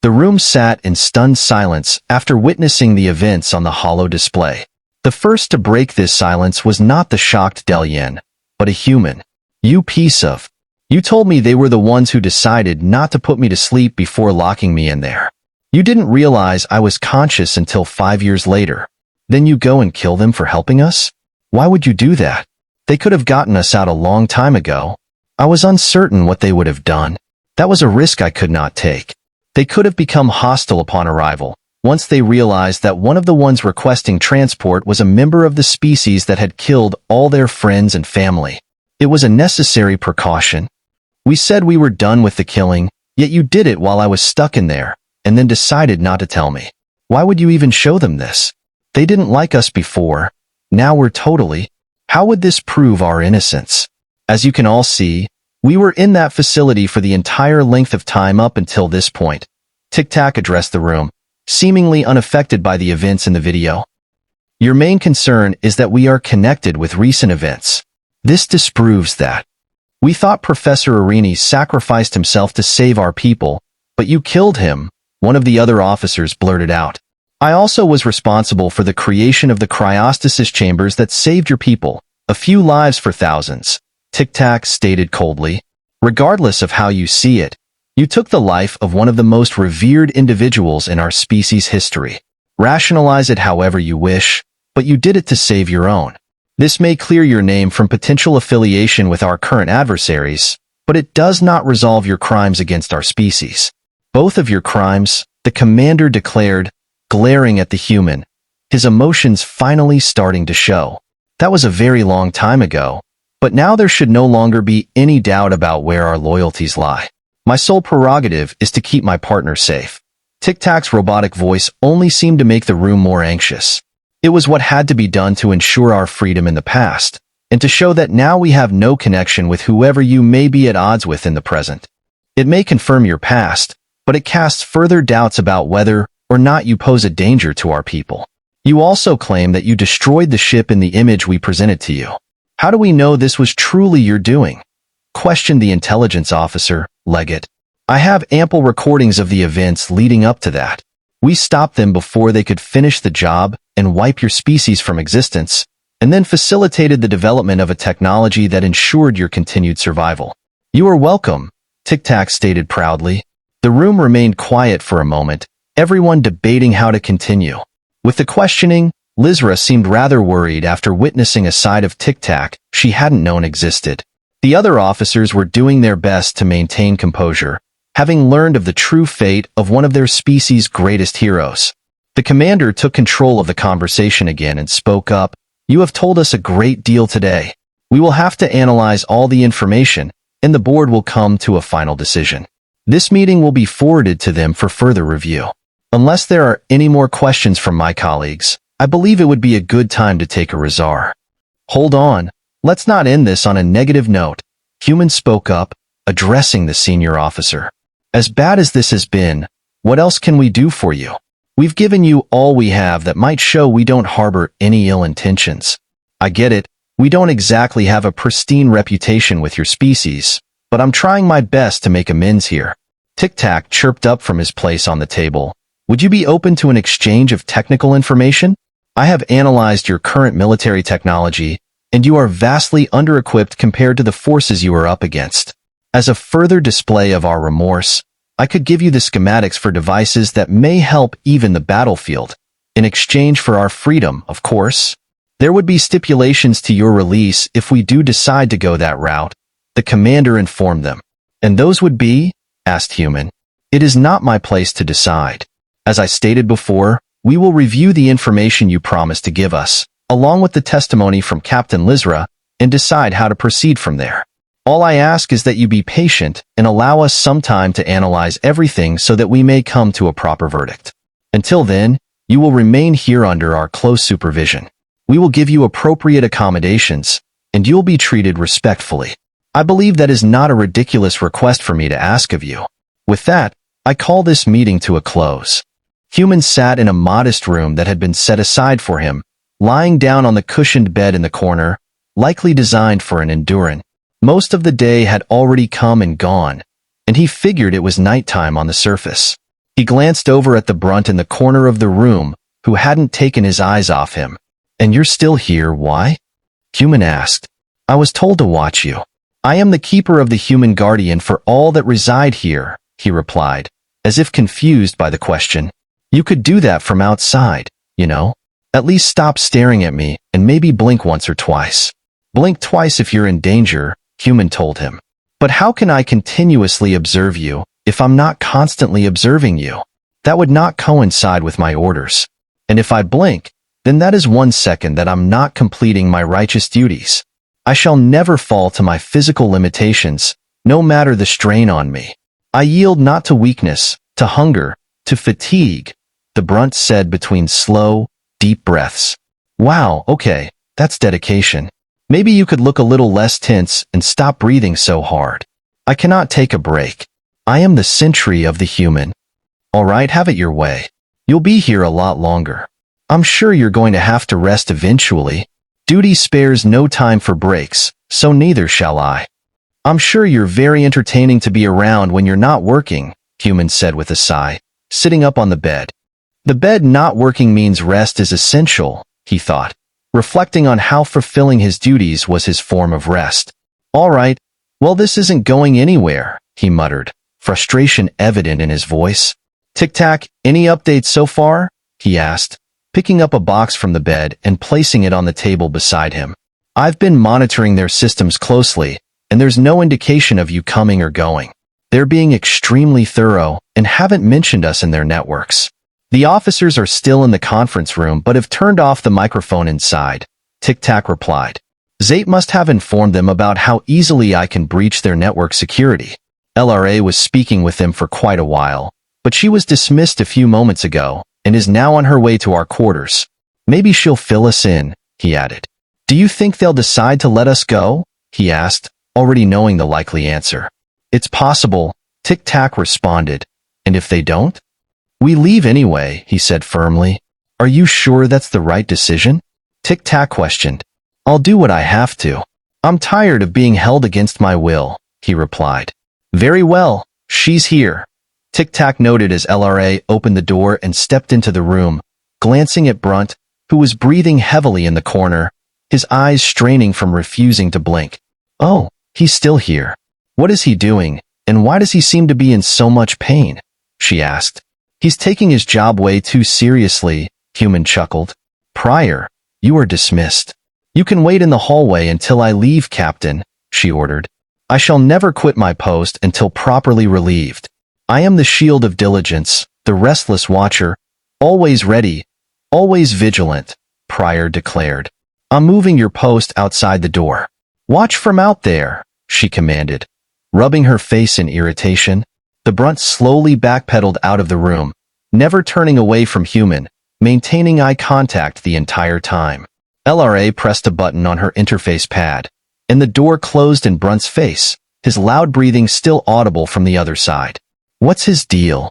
The room sat in stunned silence after witnessing the events on the holo display. The first to break this silence was not the shocked Delien, but a human. You piece of... You told me they were the ones who decided not to put me to sleep before locking me in there. You didn't realize I was conscious until 5 years later. Then you go and kill them for helping us? Why would you do that? They could have gotten us out a long time ago. I was uncertain what they would have done. That was a risk I could not take. They could have become hostile upon arrival, once they realized that one of the ones requesting transport was a member of the species that had killed all their friends and family. It was a necessary precaution. We said we were done with the killing, yet you did it while I was stuck in there, and then decided not to tell me. Why would you even show them this? They didn't like us before. Now we're totally... How would this prove our innocence? As you can all see, we were in that facility for the entire length of time up until this point. Tic-Tac addressed the room, seemingly unaffected by the events in the video. Your main concern is that we are connected with recent events. This disproves that. We thought Professor Arini sacrificed himself to save our people, but you killed him, one of the other officers blurted out. I also was responsible for the creation of the cryostasis chambers that saved your people, a few lives for thousands, Tic-Tac stated coldly. Regardless of how you see it, you took the life of one of the most revered individuals in our species' history. Rationalize it however you wish, but you did it to save your own. This may clear your name from potential affiliation with our current adversaries, but it does not resolve your crimes against our species. Both of your crimes, the commander declared, glaring at the human, his emotions finally starting to show. That was a very long time ago, but now there should no longer be any doubt about where our loyalties lie. My sole prerogative is to keep my partner safe. Tic-Tac's robotic voice only seemed to make the room more anxious. It was what had to be done to ensure our freedom in the past, and to show that now we have no connection with whoever you may be at odds with in the present. It may confirm your past, but it casts further doubts about whether or not you pose a danger to our people. You also claim that you destroyed the ship in the image we presented to you. How do we know this was truly your doing? Questioned the intelligence officer, Leggett. I have ample recordings of the events leading up to that. We stopped them before they could finish the job and wipe your species from existence, and then facilitated the development of a technology that ensured your continued survival. You are welcome, Tic-Tac stated proudly. The room remained quiet for a moment, everyone debating how to continue. With the questioning, Lizra seemed rather worried after witnessing a side of Tic-Tac she hadn't known existed. The other officers were doing their best to maintain composure, having learned of the true fate of one of their species' greatest heroes. The commander took control of the conversation again and spoke up. You have told us a great deal today. We will have to analyze all the information, and the board will come to a final decision. This meeting will be forwarded to them for further review. Unless there are any more questions from my colleagues, I believe it would be a good time to take a Razar. Hold on, let's not end this on a negative note. Human spoke up, addressing the senior officer. As bad as this has been, what else can we do for you? We've given you all we have that might show we don't harbor any ill intentions. I get it, we don't exactly have a pristine reputation with your species, but I'm trying my best to make amends here. Tic-Tac chirped up from his place on the table. Would you be open to an exchange of technical information? I have analyzed your current military technology, and you are vastly under-equipped compared to the forces you are up against. As a further display of our remorse, I could give you the schematics for devices that may help even the battlefield. In exchange for our freedom, of course. There would be stipulations to your release if we do decide to go that route, the commander informed them. And those would be? Asked Human. It is not my place to decide. As I stated before, we will review the information you promised to give us, along with the testimony from Captain Lizra, and decide how to proceed from there. All I ask is that you be patient and allow us some time to analyze everything so that we may come to a proper verdict. Until then, you will remain here under our close supervision. We will give you appropriate accommodations, and you'll be treated respectfully. I believe that is not a ridiculous request for me to ask of you. With that, I call this meeting to a close. Human sat in a modest room that had been set aside for him, lying down on the cushioned bed in the corner, likely designed for an Enduran. Most of the day had already come and gone, and he figured it was nighttime on the surface. He glanced over at the Brunt in the corner of the room, who hadn't taken his eyes off him. And you're still here, why? Human asked. I was told to watch you. I am the keeper of the human guardian for all that reside here, he replied, as if confused by the question. You could do that from outside, you know. At least stop staring at me and maybe blink once or twice. Blink twice if you're in danger, Human told him. But how can I continuously observe you if I'm not constantly observing you? That would not coincide with my orders. And if I blink, then that is 1 second that I'm not completing my righteous duties. I shall never fall to my physical limitations, no matter the strain on me. I yield not to weakness, to hunger, to fatigue, the Brunt said between slow, deep breaths. Wow, okay, that's dedication. Maybe you could look a little less tense and stop breathing so hard. I cannot take a break. I am the sentry of the human. All right, have it your way. You'll be here a lot longer. I'm sure you're going to have to rest eventually. Duty spares no time for breaks, so neither shall I. I'm sure you're very entertaining to be around when you're not working, Human said with a sigh, sitting up on the bed. The bed not working means rest is essential, he thought, reflecting on how fulfilling his duties was his form of rest. All right, well, this isn't going anywhere, he muttered, frustration evident in his voice. Tic-tac, any updates so far? He asked, picking up a box from the bed and placing it on the table beside him. I've been monitoring their systems closely, and there's no indication of you coming or going. They're being extremely thorough and haven't mentioned us in their networks. The officers are still in the conference room but have turned off the microphone inside, Tic-tac replied. Zate must have informed them about how easily I can breach their network security. LRA was speaking with them for quite a while, but she was dismissed a few moments ago and is now on her way to our quarters. Maybe she'll fill us in, he added. Do you think they'll decide to let us go? He asked, already knowing the likely answer. It's possible, Tic-tac responded. And if they don't? We leave anyway, he said firmly. Are you sure that's the right decision? Tic-tac questioned. I'll do what I have to. I'm tired of being held against my will, he replied. Very well, she's here. Tic-tac noted as LRA opened the door and stepped into the room, glancing at Brunt, who was breathing heavily in the corner, his eyes straining from refusing to blink. Oh, he's still here. What is he doing, and why does he seem to be in so much pain? She asked. He's taking his job way too seriously, Human chuckled. Pryor, you are dismissed. You can wait in the hallway until I leave, Captain, she ordered. I shall never quit my post until properly relieved. I am the shield of diligence, the restless watcher, always ready, always vigilant, Pryor declared. I'm moving your post outside the door. Watch from out there, she commanded. Rubbing her face in irritation, the Brunt slowly backpedaled out of the room, never turning away from Human, maintaining eye contact the entire time. LRA pressed a button on her interface pad, and the door closed in Brunt's face, his loud breathing still audible from the other side. What's his deal?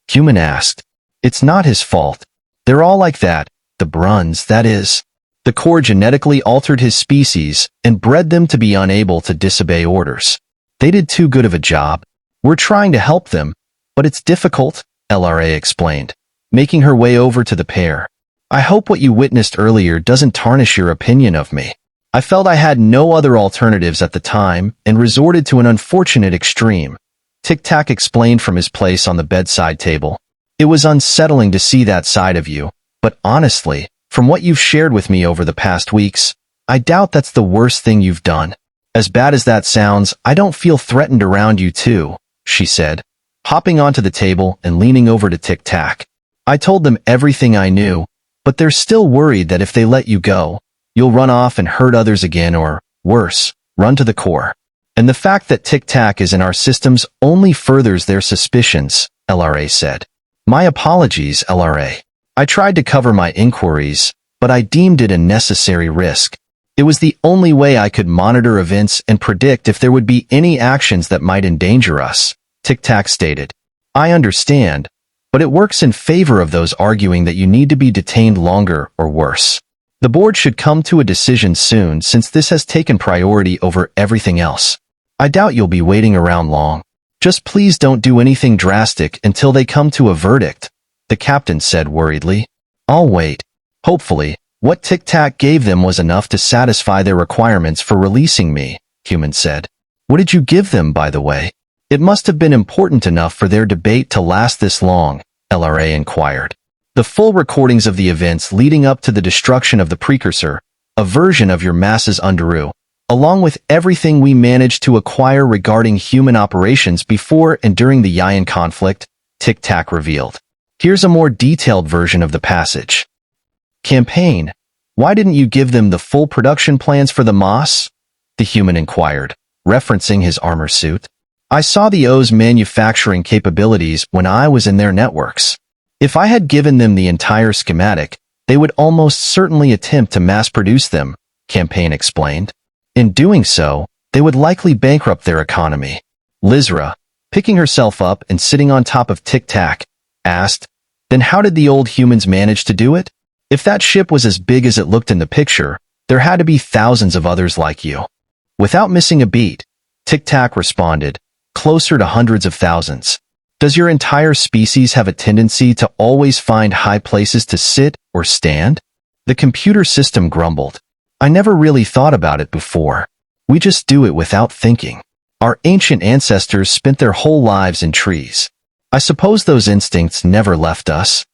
Human asked. It's not his fault. They're all like that, the Bruns, that is. The Corps genetically altered his species and bred them to be unable to disobey orders. They did too good of a job. We're trying to help them, but it's difficult, LRA explained, making her way over to the pair. I hope what you witnessed earlier doesn't tarnish your opinion of me. I felt I had no other alternatives at the time and resorted to an unfortunate extreme. Tic-tac explained from his place on the bedside table. It was unsettling to see that side of you, but honestly, from what you've shared with me over the past weeks, I doubt that's the worst thing you've done. As bad as that sounds, I don't feel threatened around you too, she said, hopping onto the table and leaning over to Tic-tac. I told them everything I knew, but they're still worried that if they let you go, you'll run off and hurt others again or, worse, run to the Corps. And the fact that Tic-tac is in our systems only furthers their suspicions, LRA said. My apologies, LRA. I tried to cover my inquiries, but I deemed it a necessary risk. It was the only way I could monitor events and predict if there would be any actions that might endanger us, Tic-tac stated. I understand, but it works in favor of those arguing that you need to be detained longer or worse. The board should come to a decision soon since this has taken priority over everything else. I doubt you'll be waiting around long. Just please don't do anything drastic until they come to a verdict, the captain said worriedly. I'll wait. Hopefully, what Tic-Tac gave them was enough to satisfy their requirements for releasing me, Human said. What did you give them, by the way? It must have been important enough for their debate to last this long, LRA inquired. The full recordings of the events leading up to the destruction of the precursor, a version of your mass's Underu, along with everything we managed to acquire regarding human operations before and during the Yayan conflict, Tic-Tac revealed. Here's a more detailed version of the passage. Campaign, why didn't you give them the full production plans for the Moss? The Human inquired, referencing his armor suit. I saw the O's manufacturing capabilities when I was in their networks. If I had given them the entire schematic, they would almost certainly attempt to mass-produce them, Campaign explained. In doing so, they would likely bankrupt their economy. Lizra, picking herself up and sitting on top of Tic-Tac, asked, then how did the old humans manage to do it? If that ship was as big as it looked in the picture, there had to be thousands of others like you. Without missing a beat, Tic-Tac responded, closer to hundreds of thousands. Does your entire species have a tendency to always find high places to sit or stand? The computer system grumbled. I never really thought about it before. We just do it without thinking. Our ancient ancestors spent their whole lives in trees. I suppose those instincts never left us.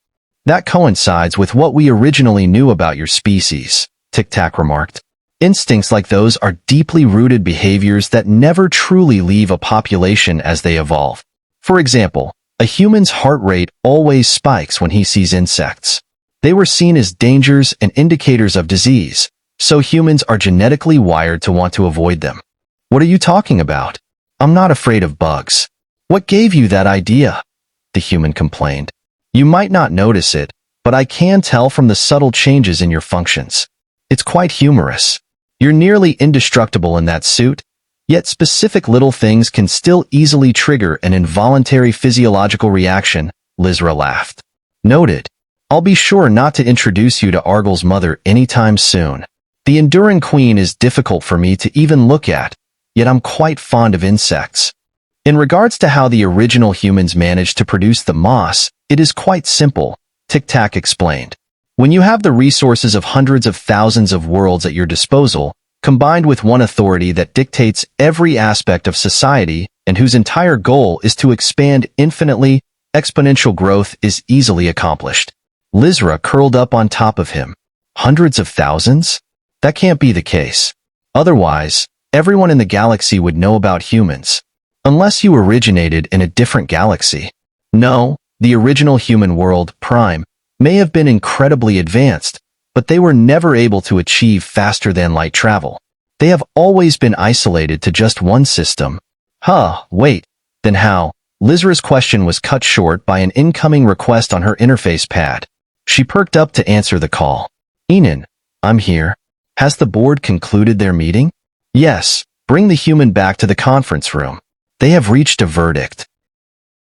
That coincides with what we originally knew about your species, Tic-Tac remarked. Instincts like those are deeply rooted behaviors that never truly leave a population as they evolve. For example, a human's heart rate always spikes when he sees insects. They were seen as dangers and indicators of disease, so humans are genetically wired to want to avoid them. What are you talking about? I'm not afraid of bugs. What gave you that idea? The Human complained. You might not notice it, but I can tell from the subtle changes in your functions. It's quite humorous. You're nearly indestructible in that suit, yet specific little things can still easily trigger an involuntary physiological reaction, Lizra laughed. Noted. I'll be sure not to introduce you to Argyl's mother anytime soon. The Enduring Queen is difficult for me to even look at, yet I'm quite fond of insects. In regards to how the original humans managed to produce the moss, it is quite simple, Tic-Tac explained. When you have the resources of hundreds of thousands of worlds at your disposal, combined with one authority that dictates every aspect of society and whose entire goal is to expand infinitely, exponential growth is easily accomplished. Lizra curled up on top of him. Hundreds of thousands? That can't be the case. Otherwise, everyone in the galaxy would know about humans. Unless you originated in a different galaxy. No, the original human world, Prime, may have been incredibly advanced, but they were never able to achieve faster-than-light travel. They have always been isolated to just one system. Wait, then how? Lizra's question was cut short by an incoming request on her interface pad. She perked up to answer the call. Enan, I'm here. Has the board concluded their meeting? Yes, bring the Human back to the conference room. They have reached a verdict.